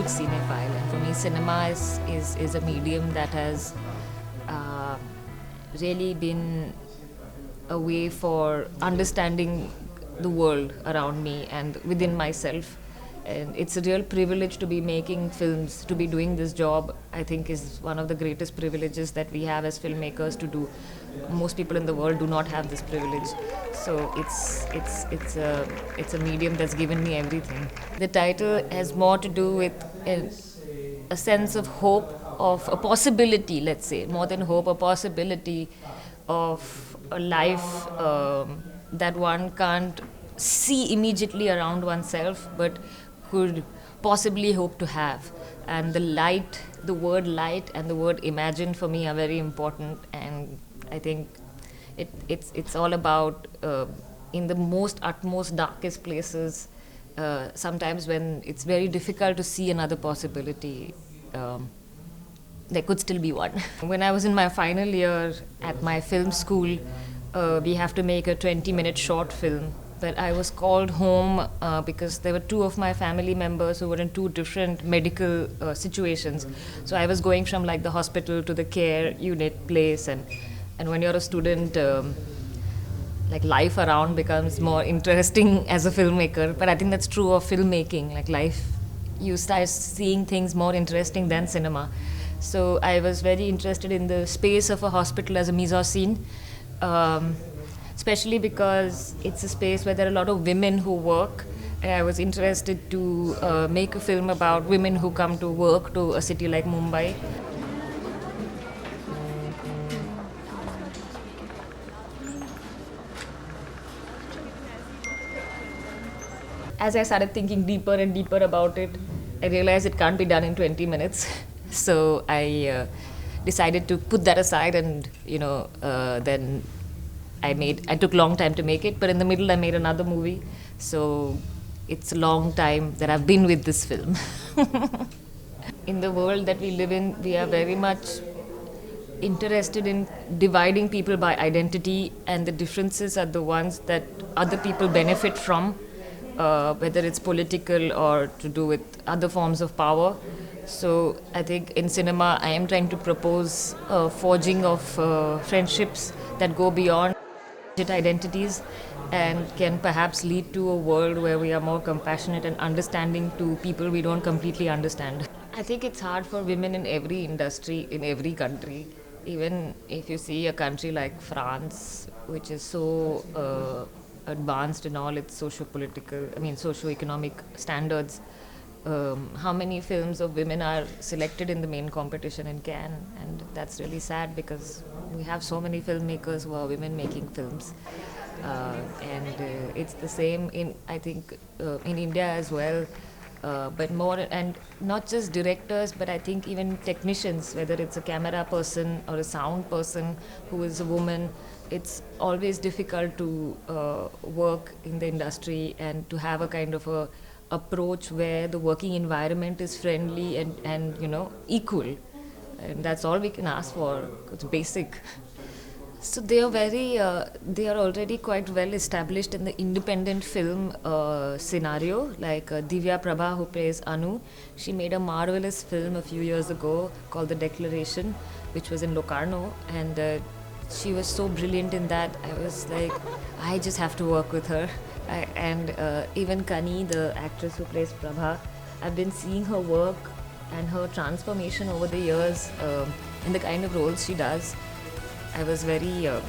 huge cinephile, and for me, cinema is a medium that has uh, really been a way for understanding the world around me and within myself. And it's a real privilege to be making films, to be doing this job. I think is one of the greatest privileges that we have as filmmakers to do. Most people in the world do not have this privilege. So it's a medium that's given me everything. The title has more to do with a sense of hope, of a possibility, let's say, more than hope, a possibility of a life that one can't see immediately around oneself, but could possibly hope to have. And the word light and the word imagine for me are very important. And I think it's all about in the most utmost darkest places. Sometimes when it's very difficult to see another possibility. There could still be one. When I was in my final year at my film school, we have to make a 20-minute short film. But I was called home because there were two of my family members who were in two different medical situations. So I was going from like the hospital to the care unit place, and when you're a student, like life around becomes more interesting as a filmmaker. But I think that's true of filmmaking. Like life, you start seeing things more interesting than cinema. So I was very interested in the space of a hospital as a mise-en-scene, especially because it's a space where there are a lot of women who work. And I was interested to make a film about women who come to work to a city like Mumbai. As I started thinking deeper and deeper about it, I realized it can't be done in 20 minutes. So I decided to put that aside, and then I took long time to make it, but in the middle I made another movie. So it's a long time that I've been with this film. In the world that we live in, we are very much interested in dividing people by identity, and the differences are the ones that other people benefit from, whether it's political or to do with other forms of power. So I think in cinema I am trying to propose forging of friendships that go beyond identities and can perhaps lead to a world where we are more compassionate and understanding to people we don't completely understand. I think it's hard for women in every industry, in every country. Even if you see a country like France, which is so advanced in all its socio-economic standards, how many films of women are selected in the main competition in Cannes, and that's really sad because we have so many filmmakers who are women making films, and it's the same in in India as well, but more, and not just directors, but I think even technicians, whether it's a camera person or a sound person who is a woman. It's always difficult to work in the industry and to have a kind of a approach where the working environment is friendly and equal, and that's all we can ask for. It's basic. So they are already quite well established in the independent film scenario. Like Divya Prabha, who plays Anu, she made a marvelous film a few years ago called The Declaration, which was in Locarno, and she was so brilliant in that. I was like, I just have to work with her. And even Kani, the actress who plays Prabha, I've been seeing her work and her transformation over the years in the kind of roles she does. I was very, I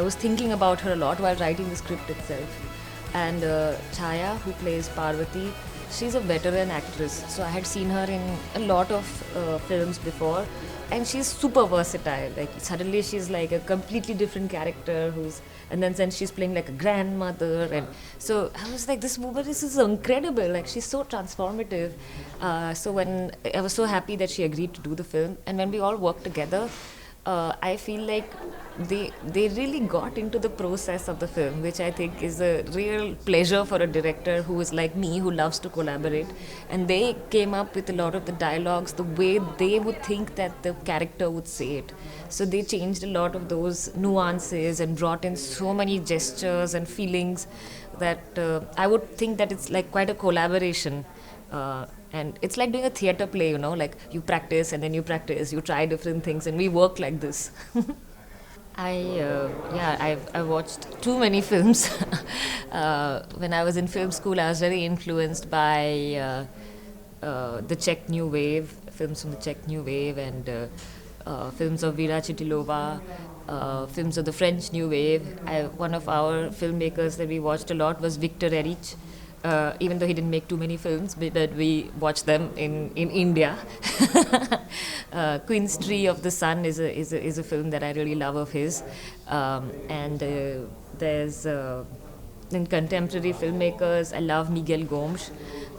was thinking about her a lot while writing the script itself. And Chaya, who plays Parvati, she's a veteran actress. So I had seen her in a lot of films before. And she's super versatile. Like suddenly she's like a completely different character and then she's playing like a grandmother, and so I was like, this woman is incredible. Like she's so transformative. So when I was so happy that she agreed to do the film, and when we all worked together, I feel like they really got into the process of the film, which I think is a real pleasure for a director who is like me, who loves to collaborate. And they came up with a lot of the dialogues the way they would think that the character would say it. So they changed a lot of those nuances and brought in so many gestures and feelings that I would think that it's like quite a collaboration. And it's like doing a theater play, like you practice and then you practice, you try different things, and we work like this. I watched too many films. When I was in film school, I was very influenced by the Czech New Wave, films from the Czech New Wave, and films of Vera Chitilova, films of the French New Wave. One of our filmmakers that we watched a lot was Victor Erich. Even though he didn't make too many films, but we watched them in India. Queen's Tree of the Sun is a film that I really love of his. And there's in contemporary filmmakers, I love Miguel Gomes.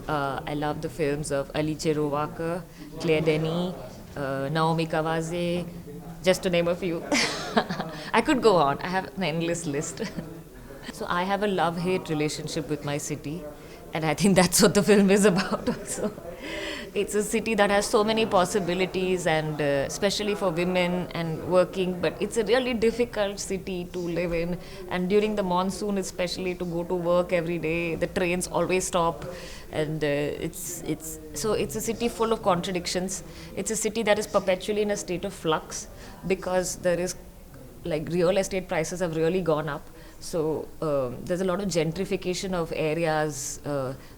I love the films of Alice Rohrwacher, Claire Denis, Naomi Kawase, just to name a few. I could go on. I have an endless list. So I have a love-hate relationship with my city, and I think that's what the film is about also. It's a city that has so many possibilities, and especially for women and working, but it's a really difficult city to live in. And during the monsoon, especially to go to work every day, the trains always stop, and it's a city full of contradictions. It's a city that is perpetually in a state of flux because there is like real estate prices have really gone up. So there's a lot of gentrification of areas.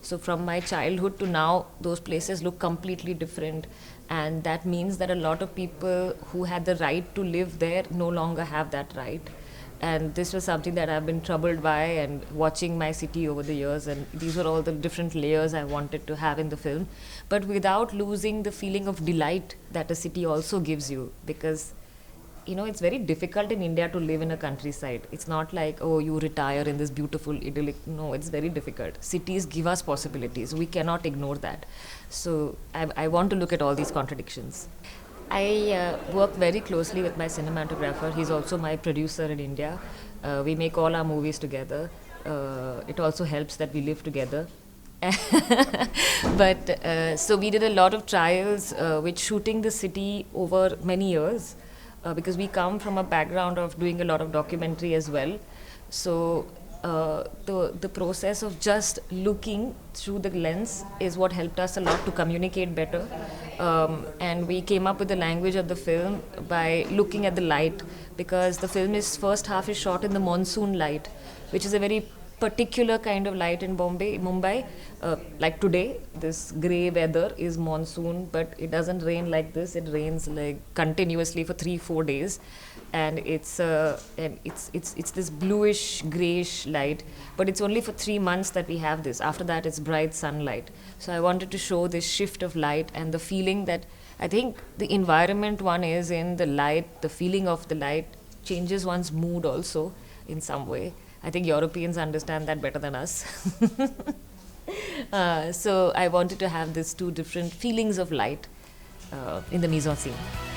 So from my childhood to now, those places look completely different. And that means that a lot of people who had the right to live there no longer have that right. And this was something that I've been troubled by and watching my city over the years. And these were all the different layers I wanted to have in the film. But without losing the feeling of delight that a city also gives you. Because it's very difficult in India to live in a countryside. It's not like, oh, you retire in this beautiful idyllic. No, it's very difficult. Cities give us possibilities. We cannot ignore that. So I want to look at all these contradictions. I work very closely with my cinematographer. He's also my producer in India. We make all our movies together. It also helps that we live together. But so we did a lot of trials with shooting the city over many years. Because we come from a background of doing a lot of documentary as well. So the process of just looking through the lens is what helped us a lot to communicate better. And we came up with the language of the film by looking at the light, because the film is first half is shot in the monsoon light, which is a very particular kind of light in Mumbai. Like today, this grey weather is monsoon, but it doesn't rain like this. It rains like continuously for 3-4 days, and it's this bluish greyish light. But it's only for 3 months that we have this. After that, it's bright sunlight. So I wanted to show this shift of light and the feeling that I think the environment one is in, the light, the feeling of the light changes one's mood also in some way. I think Europeans understand that better than us. So I wanted to have these two different feelings of light in the mise en scene.